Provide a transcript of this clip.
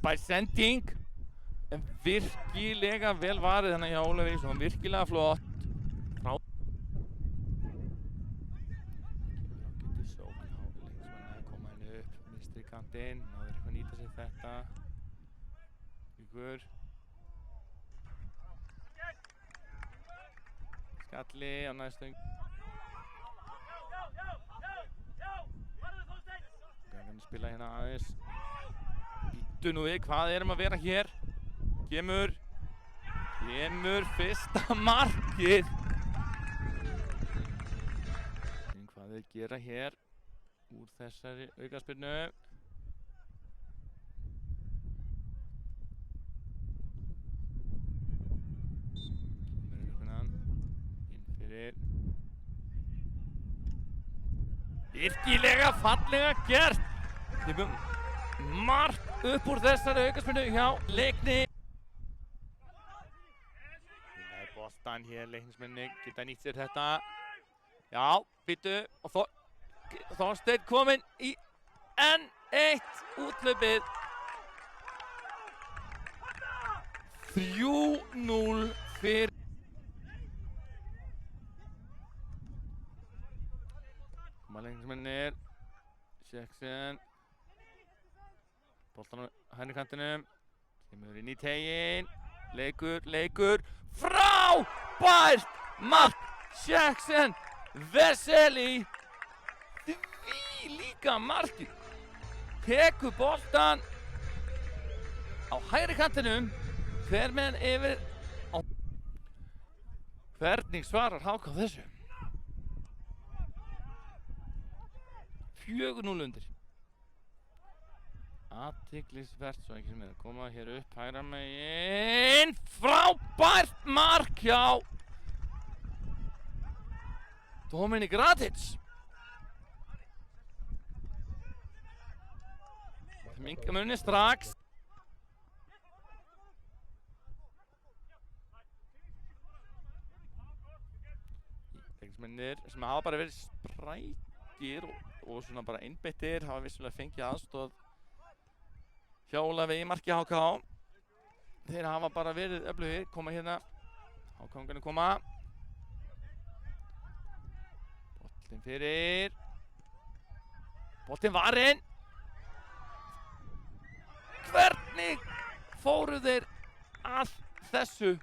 Frábær sending. En virkilega vel varið hérna hjá Ólafur Eiríksson. Virkilega flott. Ágætis sókn hjá leiknismanninn að koma henni upp. Vinstri kantinn. Náður eitthvað að nýta sér þetta. Ykkur. Skalli á næstöng. Gangan spila hérna aðeins. Býttu nú við, hvað erum að vera hér? Kemur fyrsta markið. Hvað þeir gera hér úr þessari aukaspyrnu. Inn fyrir. Virkilega fallega gert. Þeim mark upp úr þessari aukaspyrnu hjá Leikni. Það er boltan hér, Leiknismenni geta nýtt sér þetta. Já, býtu og Þorsteinn kominn í enn eitt úthlaupið. 3-0 fyrir. Koma Leiknismennir. Jackson. Boltan á hægri kantinum. Kemur inn í teiginn. Leikur. Frábært mark! Jackson Vesely. Því líka markið. Tekur boltan á hægri kantinum. Fer með hann yfir á. Hvernig svarar HK þessu? 4-0 undir. Athyglisvert svo ekki sem er að koma hér upp hægra megin. Frábært mark hjá Dominik Ratic. Það minnka munni strax. Leiknismennir sem hafa bara verið sprækir og svona bara einbeittir hafa vissulega fengið aðstoð hjá Ólafi í marki HK. Þeir hafa bara verið öflugir, koma hérna. HK-ngarnir koma. Boltinn fyrir. Boltinn varinn. Hvernig fóru þeir að þessu?